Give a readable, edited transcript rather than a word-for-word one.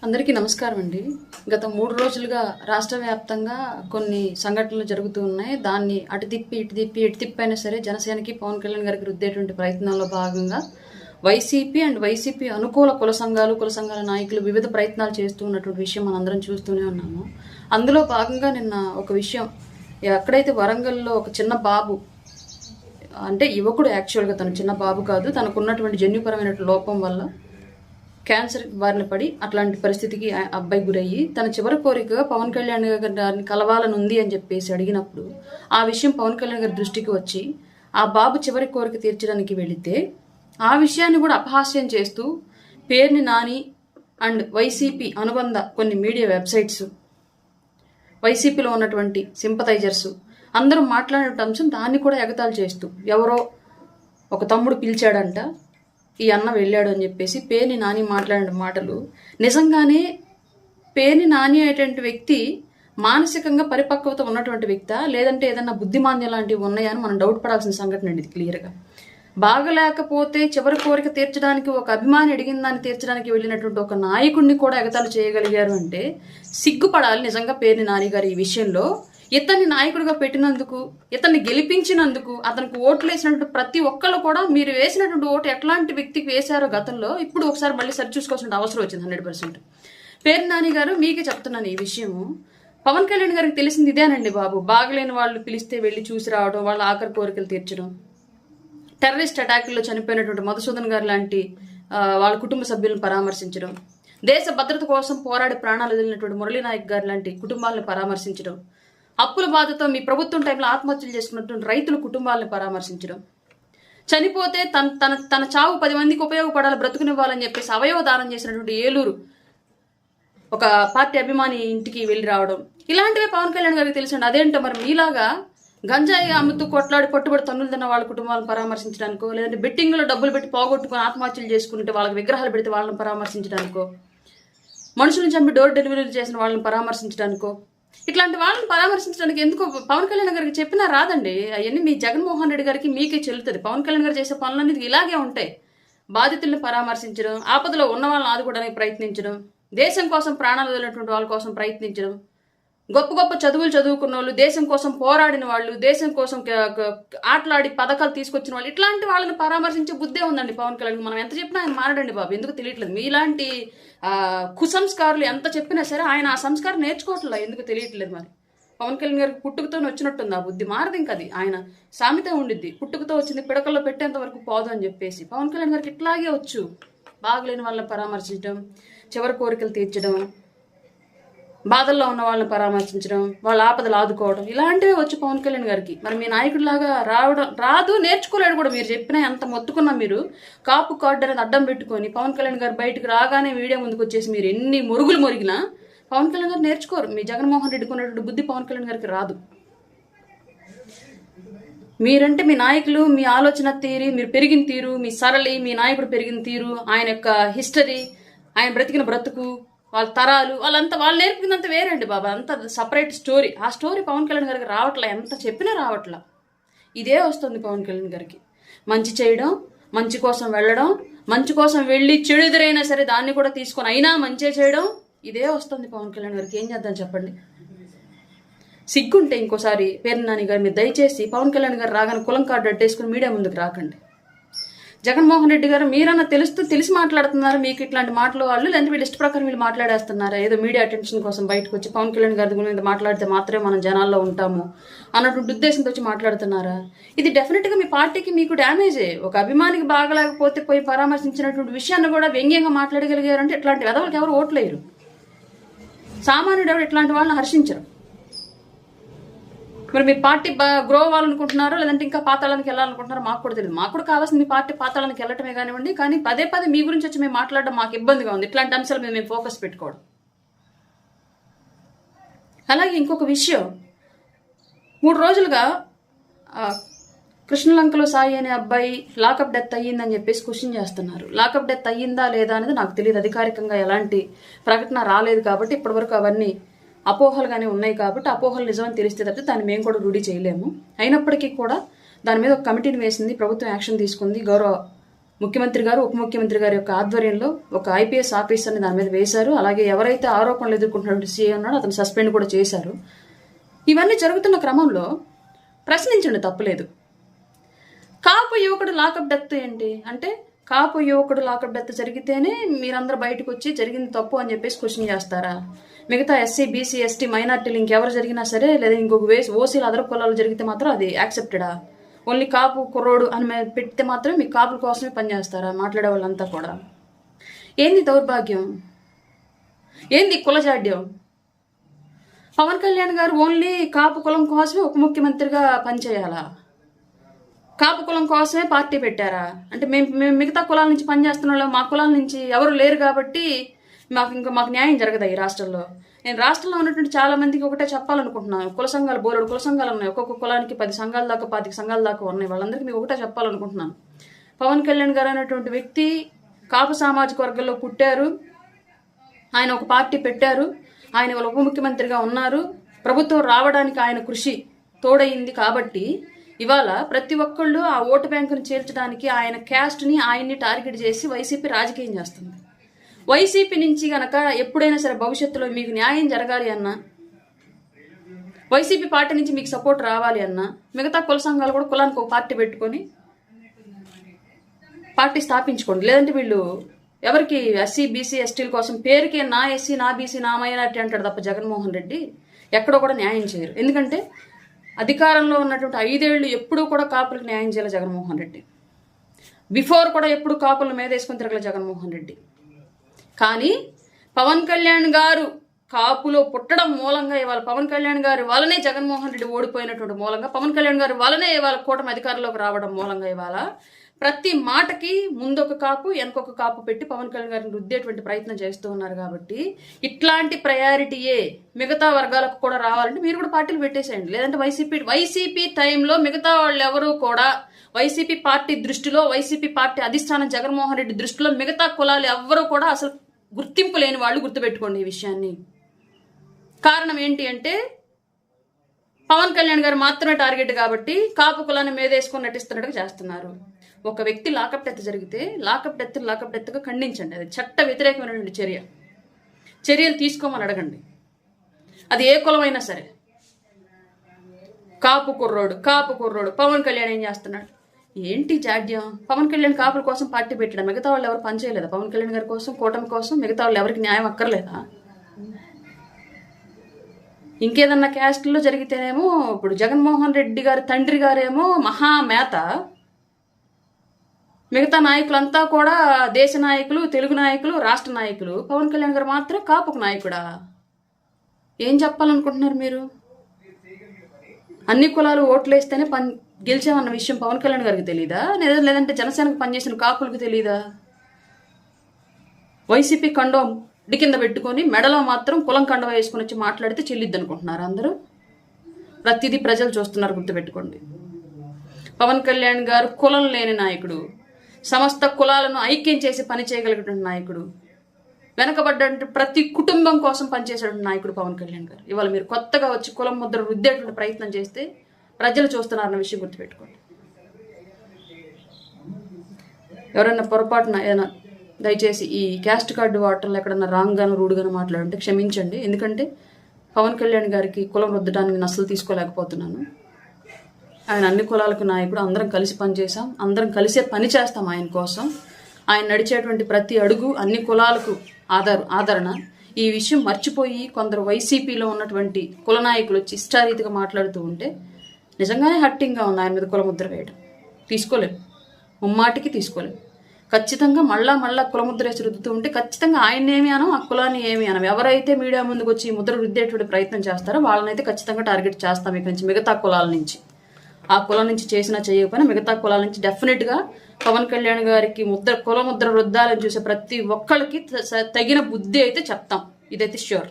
అందరికీ నమస్కారం అండి. గత 3 రోజులుగా రాష్ట్ర వ్యాప్తంగా కొన్ని సంఘటనలు జరుగుతూ ఉన్నాయి. దాన్ని అటు తిప్పి ఎటు తిప్పైనా సరే జనసేనకి పవన్ కళ్యాణ్ గారికి రుద్దేటువంటి ప్రయత్నాల్లో భాగంగా వైసీపీ అనుకూల కుల సంఘాల నాయకులు వివిధ ప్రయత్నాలు చేస్తూ ఉన్నటువంటి విషయం మనందరం చూస్తూనే ఉన్నాము. అందులో భాగంగా నిన్న ఒక విషయం, ఎక్కడైతే వరంగల్లో ఒక చిన్న బాబు, అంటే యువకుడు, యాక్చువల్గా తను చిన్న బాబు కాదు, తనకున్నటువంటి జన్యుపరమైన లోపం వల్ల క్యాన్సర్ బారిన పడి అట్లాంటి పరిస్థితికి అబ్బాయి గురయ్యి తన చివరి కోరికగా పవన్ కళ్యాణ్ గారిని కలవాలని ఉంది అని చెప్పేసి అడిగినప్పుడు ఆ విషయం పవన్ కళ్యాణ్ గారి దృష్టికి వచ్చి ఆ బాబు చివరి కోరిక తీర్చడానికి వెళితే ఆ విషయాన్ని కూడా అపహాస్యం చేస్తూ పేర్ని నాని అండ్ వైసీపీ అనుబంధ కొన్ని మీడియా వెబ్సైట్స్, వైసీపీలో ఉన్నటువంటి సింపథైజర్స్ అందరూ మాట్లాడిన అంశం దాన్ని కూడా ఎగతాళి చేస్తూ, ఎవరో ఒక తమ్ముడు పిలిచాడంట, ఈ అన్న వెళ్ళాడు అని చెప్పేసి పేర్ని నాని మాట్లాడిన మాటలు నిజంగానే పేర్ని నాని అనేటువంటి వ్యక్తి మానసికంగా పరిపక్వత ఉన్నటువంటి వ్యక్తా, లేదంటే ఏదన్నా బుద్ధిమాంద్యం లాంటివి ఉన్నాయా అని మనం డౌట్ పడాల్సిన సంఘటన అండి ఇది. క్లియర్గా బాగలేకపోతే చివరి కోరిక తీర్చడానికి, ఒక అభిమాని అడిగిన దాన్ని తీర్చడానికి వెళ్ళినటువంటి ఒక నాయకుడిని కూడా ఎగతాళి చేయగలిగారు అంటే సిగ్గుపడాలి నిజంగా పేర్ని నాని గారు ఈ విషయంలో. ఇతన్ని నాయకుడిగా పెట్టినందుకు, ఇతన్ని గెలిపించినందుకు, అతనికి ఓట్లు వేసినటువంటి ప్రతి ఒక్కళ్ళు కూడా మీరు వేసినటువంటి ఓటు ఎట్లాంటి వ్యక్తికి వేశారో గతంలో ఇప్పుడు ఒకసారి మళ్ళీ సరి చూసుకోవాల్సిన అవసరం వచ్చింది 100%. పేర్ని నాని గారు మీకే చెప్తున్నాను ఈ విషయము. పవన్ కళ్యాణ్ గారికి తెలిసింది ఇదేనండి బాబు, బాగలేని వాళ్ళు పిలిస్తే వెళ్ళి చూసి రావడం, వాళ్ళ ఆఖరి కోరికలు తీర్చడం, టెర్రరిస్ట్ అటాకుల్లో చనిపోయినటువంటి మధుసూదన్ గారు లాంటి వాళ్ళ కుటుంబ సభ్యులను పరామర్శించడం, దేశ భద్రత కోసం పోరాడి ప్రాణాలు వదిలినటువంటి మురళీ నాయక్ గారు లాంటి కుటుంబాలను పరామర్శించడం, అప్పుల బాధతో మీ ప్రభుత్వం టైంలో ఆత్మహత్యలు చేసుకున్నటువంటి రైతుల కుటుంబాలను పరామర్శించడం, చనిపోతే తన చావు 10 మందికి ఉపయోగపడాలి, బ్రతుకునివ్వాలని చెప్పేసి అవయవ దానం చేసినటువంటి ఏలూరు ఒక పార్టీ అభిమాని ఇంటికి వెళ్ళి రావడం, ఇలాంటివే పవన్ కళ్యాణ్ గారికి తెలిసిండి. అదేంటో మరి మీలాగా గంజాయి అమ్ముతూ కొట్లాడి పట్టుబడి తన్నులు తిన్న వాళ్ళ కుటుంబాలను పరామర్శించడానికో, లేదంటే బెట్టింగ్లో డబ్బులు పెట్టి పోగొట్టుకుని ఆత్మహత్యలు చేసుకుంటే వాళ్ళకి విగ్రహాలు పెడితే వాళ్ళని పరామర్శించడానికో, మనుషులను చంపి డోర్ డెలివరీలు చేసిన వాళ్ళని పరామర్శించడానికో, ఇట్లాంటి వాళ్ళని పరామర్శించడానికి ఎందుకు పవన్ కళ్యాణ్ గారికి చెప్పినా రాదండి. అవన్నీ మీ జగన్మోహన్ రెడ్డి గారికి మీకే చెల్లుతుంది. పవన్ కళ్యాణ్ గారు చేసే పనులన్నీ ఇలాగే ఉంటాయి. బాధితుల్ని పరామర్శించడం, ఆపదలో ఉన్న వాళ్ళని ఆదుకోవడానికి ప్రయత్నించడం, దేశం కోసం ప్రాణాలు వదిలినటువంటి వాళ్ళ కోసం ప్రయత్నించడం, గొప్ప చదువులు చదువుకున్న వాళ్ళు, దేశం కోసం పోరాడిన వాళ్ళు, దేశం కోసం ఆటలాడి పథకాలు తీసుకొచ్చిన వాళ్ళు, ఇట్లాంటి వాళ్ళని పరామర్శించే బుద్ధే ఉందండి పవన్ కళ్యాణ్. మనం ఎంత చెప్పినా ఆయన మారడండి బాబు, ఎందుకు తెలియట్లేదు. మీలాంటి కుసంస్కారులు ఎంత చెప్పినా సరే ఆయన ఆ సంస్కారం నేర్చుకోవట్లేదు, ఎందుకు తెలియట్లేదు. మరి పవన్ కళ్యాణ్ గారికి పుట్టుకతో వచ్చినట్టుంది ఆ బుద్ధి, మారదు ఇంక అది. ఆయన సామెత ఉండిద్ది, పుట్టుకతో వచ్చింది పిడకల్లో పెట్టేంత వరకు పోదు అని చెప్పేసి. పవన్ కళ్యాణ్ గారికి ఇట్లాగే వచ్చు, బాగలేని వాళ్ళని పరామర్శించడం, చివరి కోరికలు తీర్చడం, బాధల్లో ఉన్న వాళ్ళని పరామర్శించడం, వాళ్ళ ఆపదలు ఆదుకోవడం, ఇలాంటివే వచ్చు పవన్ కళ్యాణ్ గారికి. మరి మీ నాయకుడిలాగా రాదు, నేర్చుకోలేడు కూడా. మీరు చెప్పినా ఎంత మొత్తుకున్నా, మీరు కాపు కార్డు అనేది అడ్డం పెట్టుకొని పవన్ కళ్యాణ్ గారు బయటకు రాగానే మీడియా ముందుకు వచ్చేసి మీరు ఎన్ని మురుగులు మొరిగినా పవన్ కళ్యాణ్ గారు నేర్చుకోరు. మీ జగన్మోహన్ రెడ్డికి ఉన్నటువంటి బుద్ధి పవన్ కళ్యాణ్ గారికి రాదు. మీరంటే మీ నాయకులు, మీ ఆలోచన తీరు, మీరు పెరిగిన తీరు, మీ సరళి, మీ నాయకుడు పెరిగిన తీరు, ఆయన యొక్క హిస్టరీ, ఆయన బ్రతికిన బ్రతుకు, వాళ్ళ తరాలు, వాళ్ళంతా వాళ్ళు నేర్పిందంతా వేరండి బాబా, అంత సపరేట్ స్టోరీ. ఆ స్టోరీ పవన్ కళ్యాణ్ గారికి రావట్లా, ఎంత చెప్పినా రావట్లా. ఇదే వస్తుంది పవన్ కళ్యాణ్ గారికి. మంచి చేయడం, మంచి కోసం వెళ్ళడం, మంచి కోసం వెళ్ళి చెడు ఎదురైనా సరే దాన్ని కూడా తీసుకొని అయినా మంచి చేయడం, ఇదే వస్తుంది పవన్ కళ్యాణ్ గారికి. ఏం చేద్దాం చెప్పండి. సిగ్గుంటే ఇంకోసారి పేర్ని నాని గారు మీరు దయచేసి పవన్ కళ్యాణ్ గారు రాగానే కులం కార్డు అడ్డేసుకుని మీడియా ముందుకు రాకండి. జగన్మోహన్ రెడ్డి గారు మీరన్నా తెలిసి మాట్లాడుతున్నారు, మీకు ఇట్లాంటి మాటలు వాళ్ళు, లేదంటే వీళ్ళు ఇష్ట ప్రకారం వీళ్ళు మాట్లాడేస్తున్నారా, ఏదో మీడియా అటెన్షన్ కోసం బయటకు వచ్చి పవన్ కళ్యాణ్ గారి గురించి మాట్లాడితే మాత్రమే మనం జనాల్లో ఉంటాము అన్నటువంటి ఉద్దేశంతో వచ్చి మాట్లాడుతున్నారా? ఇది డెఫినెట్గా మీ పార్టీకి మీకు డ్యామేజే. ఒక అభిమానికి బాగలేకపోతే పోయి పరామర్శించినటువంటి విషయాన్ని కూడా వ్యంగ్యంగా మాట్లాడగలిగారంటే ఇట్లాంటి వెధవలకు ఎవరు ఓట్లేరు. సామాన్యుడు ఎవరు ఇట్లాంటి వాళ్ళని హర్షించరు. మరి మీ పార్టీ గ్రో అవ్వాలనుకుంటున్నారో, లేదంటే ఇంకా పాతాళానికి వెళ్ళాలనుకుంటున్నారో మాకు కూడా తెలియదు. మాకు కూడా కావాల్సింది మీ పార్టీ పాతాళానికి వెళ్ళటమే కానివ్వండి, కానీ పదే మీ గురించి వచ్చి మేము మాట్లాడడం మాకు ఇబ్బందిగా ఉంది. ఇట్లాంటి అంశాల మీద మేము ఫోకస్ పెట్టుకోవడం. అలాగే ఇంకొక విషయం, 3 రోజులుగా కృష్ణలంకలో సాయి అనే అబ్బాయి లాకప్ డెత్ అయ్యిందని చెప్పేసి క్వశ్చన్ చేస్తున్నారు. లాకప్ డెత్ అయ్యిందా లేదా అనేది నాకు తెలియదు, అధికారికంగా ఎలాంటి ప్రకటన రాలేదు కాబట్టి ఇప్పటివరకు అవన్నీ అపోహలుగానే ఉన్నాయి. కాబట్టి అపోహలు నిజమని తెలిస్తే తప్పితే దాన్ని మేము కూడా రూఢీ చేయలేము. అయినప్పటికీ కూడా దాని మీద ఒక కమిటీని వేసింది ప్రభుత్వం, యాక్షన్ తీసుకుంది. గౌరవ ముఖ్యమంత్రి గారు ఉప ముఖ్యమంత్రి గారి యొక్క ఆధ్వర్యంలో ఒక ఐపీఎస్ ఆఫీసర్ని దాని మీద వేశారు. అలాగే ఎవరైతే ఆరోపణలు ఎదుర్కొంటున్నటువంటి సీఏ ఉన్నాడో అతను సస్పెండ్ కూడా చేశారు. ఇవన్నీ జరుగుతున్న క్రమంలో ప్రశ్నించండి, తప్పులేదు. కాపు యువకుడు లాకప్ డెత్ ఏంటి అంటే, కాపు యువకుడు లాకప్ డెత్ జరిగితేనే మీరందరూ బయటకు వచ్చి జరిగింది తప్పు అని చెప్పేసి క్వశ్చన్ చేస్తారా? మిగతా ఎస్సీ, బీసీ, ఎస్టీ, మైనార్టీలు ఇంకెవరు జరిగినా సరే, లేదా ఇంకొక ఓసీలు అదర్ కులాలు జరిగితే మాత్రం అది యాక్సెప్టెడా? ఓన్లీ కాపు కుర్రోడు అని పెడితే మాత్రం మీ కాపుల కోసమే పనిచేస్తారా మాట్లాడే వాళ్ళంతా కూడా? ఏంది దౌర్భాగ్యం, ఏంది కులజాడ్యం? పవన్ కళ్యాణ్ గారు ఓన్లీ కాపు కులం కోసమే ఉప ముఖ్యమంత్రిగా పనిచేయాలా? కాపు కులం కోసమే పార్టీ పెట్టారా? అంటే మేము మిగతా కులాల నుంచి పనిచేస్తున్న వాళ్ళు, మా కులాల నుంచి ఎవరు లేరు కాబట్టి మాకు న్యాయం జరగదా ఈ రాష్ట్రంలో? నేను రాష్ట్రంలో ఉన్నటువంటి చాలా మందికి ఒకటే చెప్పాలనుకుంటున్నాను. కుల సంఘాలు, బోలెడు కుల సంఘాలు ఉన్నాయి. ఒక్కొక్క కులానికి 10 సంఘాల దాకా 25 సంఘాల దాకా ఉన్నాయి. వాళ్ళందరికీ మీకు ఒకటే చెప్పాలనుకుంటున్నాను. పవన్ కళ్యాణ్ గారు అనేటువంటి వ్యక్తి కాపు సామాజిక వర్గంలో పుట్టారు. ఆయన ఒక పార్టీ పెట్టారు. ఆయన వాళ్ళ ఉప ముఖ్యమంత్రిగా ఉన్నారు. ప్రభుత్వం రావడానికి ఆయన కృషి తోడైంది కాబట్టి ఇవాళ ప్రతి ఒక్కళ్ళు ఆ ఓటు బ్యాంకును చేర్చడానికి ఆయన క్యాస్ట్ని, ఆయన్ని టార్గెట్ చేసి వైసీపీ రాజకీయం చేస్తుంది. వైసీపీ నుంచి గనక ఎప్పుడైనా సరే భవిష్యత్తులో మీకు న్యాయం జరగాలి అన్నా, వైసీపీ పార్టీ నుంచి మీకు సపోర్ట్ రావాలి అన్నా, మిగతా కుల సంఘాలు కూడా కులానికి ఒక పార్టీ పెట్టుకొని పార్టీ స్థాపించుకోండి. లేదంటే వీళ్ళు ఎవరికి ఎస్సీ, బీసీ, ఎస్టీల కోసం పేరుకే నా ఎస్సీ, నా బీసీ, నా మైనార్టీ అంటాడు తప్ప జగన్మోహన్ రెడ్డి ఎక్కడో కూడా న్యాయం చేయరు. ఎందుకంటే అధికారంలో ఉన్నటువంటి 5 ఏళ్ళు ఎప్పుడూ కూడా కాపులకు న్యాయం చేయాలి జగన్మోహన్ రెడ్డి. బిఫోర్ కూడా ఎప్పుడు కాపులను మీద వేసుకొని తిరగల జగన్మోహన్ రెడ్డి. కానీ పవన్ కళ్యాణ్ గారు కాపులో పుట్టడం మూలంగా ఇవాళ పవన్ కళ్యాణ్ గారి వల్లనే జగన్మోహన్ రెడ్డి ఓడిపోయినటువంటి మూలంగా, పవన్ కళ్యాణ్ గారి వల్లనే ఇవాళ కూటమి అధికారంలోకి రావడం మూలంగా ఇవాళ ప్రతి మాటకి ముందొక కాపు వెనకొక కాపు పెట్టి పవన్ కళ్యాణ్ గారిని రుద్దేటువంటి ప్రయత్నం చేస్తూ ఉన్నారు. కాబట్టి ఇట్లాంటి ప్రయారిటీయే మిగతా వర్గాలకు కూడా రావాలంటే మీరు కూడా పార్టీలు పెట్టేసేయండి. లేదంటే వైసీపీ టైంలో మిగతా వాళ్ళు ఎవరు కూడా వైసీపీ పార్టీ దృష్టిలో, వైసీపీ పార్టీ అధిష్టానం జగన్మోహన్ రెడ్డి దృష్టిలో మిగతా కులాలు ఎవ్వరూ కూడా అసలు గుర్తింపు లేని వాళ్ళు. గుర్తుపెట్టుకోండి ఈ విషయాన్ని. కారణం ఏంటి అంటే పవన్ కళ్యాణ్ గారు మాత్రమే టార్గెట్ కాబట్టి కాపు కులాన్ని మీదేసుకొని నటిస్తున్నట్టుగా చేస్తున్నారు. ఒక వ్యక్తి లాకప్ డెత్ జరిగితే లాకప్ డెత్గా ఖండించండి. అది చట్ట వ్యతిరేకమైనటువంటి చర్యలు తీసుకోమని అడగండి. అది ఏ కులమైనా సరే. కాపు కుర్రోడు పవన్ కళ్యాణ్ ఏం చేస్తున్నాడు? ఏంటి జాడ్యం? పవన్ కళ్యాణ్ కాపుల కోసం పార్టీ పెట్టాడు. మిగతా వాళ్ళు ఎవరు పనిచేయలేదా? పవన్ కళ్యాణ్ గారి కోసం, కూటమి కోసం మిగతా వాళ్ళు ఎవరికి న్యాయం అక్కర్లేదా? ఇంకేదన్నా క్యాస్ట్లో జరిగితేనేమో ఇప్పుడు జగన్మోహన్ రెడ్డి గారి తండ్రి గారేమో మహామేత, మిగతా నాయకులంతా కూడా దేశ నాయకులు, తెలుగు నాయకులు, రాష్ట్ర నాయకులు. పవన్ కళ్యాణ్ గారు మాత్రం కాపుకు నాయకుడా? ఏం చెప్పాలనుకుంటున్నారు మీరు? అన్ని కులాలు ఓట్లేస్తేనే గెలిచామన్న విషయం పవన్ కళ్యాణ్ గారికి తెలీదా? లేదంటే జనసేనకు పనిచేసిన కాపులకు తెలీదా? వైసీపీ కండం ఇడి కింద పెట్టుకొని మెడలో మాత్రం కులం కండ వేసుకొని వచ్చి మాట్లాడితే చెల్లిద్ది అనుకుంటున్నారు అందరూ. ప్రతిదీ ప్రజలు చూస్తున్నారు, గుర్తుపెట్టుకోండి. పవన్ కళ్యాణ్ గారు కులం లేని నాయకుడు, సమస్త కులాలను ఐక్యం చేసి పని చేయగలిగినటువంటి నాయకుడు, వెనకబడ్డ ప్రతి కుటుంబం కోసం పనిచేసేటువంటి నాయకుడు పవన్ కళ్యాణ్ గారు. ఇవాళ మీరు కొత్తగా వచ్చి కులం ముద్ర రుద్దేటువంటి ప్రయత్నం చేస్తే ప్రజలు చూస్తున్నారన్న విషయం గుర్తుపెట్టుకోండి. ఎవరైనా పొరపాటున ఏదైనా దయచేసి ఈ క్యాస్ట్ కార్డు వాటర్లో ఎక్కడన్నా రాంగ్గాను రూడ్గాను మాట్లాడుంటే క్షమించండి. ఎందుకంటే పవన్ కళ్యాణ్ గారికి కులం రుద్దడానికి నేను అస్సలు తీసుకోలేకపోతున్నాను. ఆయన అన్ని కులాలకు నాయకుడు. అందరం కలిసి పనిచేసాం, అందరం కలిసే పని చేస్తాం ఆయన కోసం. ఆయన నడిచేటువంటి ప్రతి అడుగు అన్ని కులాలకు ఆదరణ. ఈ విషయం మర్చిపోయి కొందరు వైసీపీలో ఉన్నటువంటి కుల నాయకులు వచ్చి ఇష్టారీతిగా మాట్లాడుతూ ఉంటే నిజంగానే హట్టింగ్గా ఉంది ఆయన మీద కులముద్ర వేయడం. తీసుకోలేము, ముమ్మాటికి తీసుకోలేము. ఖచ్చితంగా మళ్ళా కులముద్ర వేసి రుద్దుతూ ఉంటే ఖచ్చితంగా ఆయన్ని ఏమి అనం, ఆ కులాన్ని ఏమి అనం. ఎవరైతే మీడియా ముందుకు వచ్చి ముద్ర రుద్దేటువంటి ప్రయత్నం చేస్తారో వాళ్ళనైతే ఖచ్చితంగా టార్గెట్ చేస్తాం. ఇక్కడి నుంచి మిగతా కులాల నుంచి, ఆ కులం నుంచి చేసినా చేయకపోయినా మిగతా కులాల నుంచి డెఫినెట్గా పవన్ కళ్యాణ్ గారికి కులముద్ర రుద్దాలని చూసే ప్రతి ఒక్కళ్ళకి తగిన బుద్ధి అయితే చెప్తాం. ఇదైతే ష్యూర్.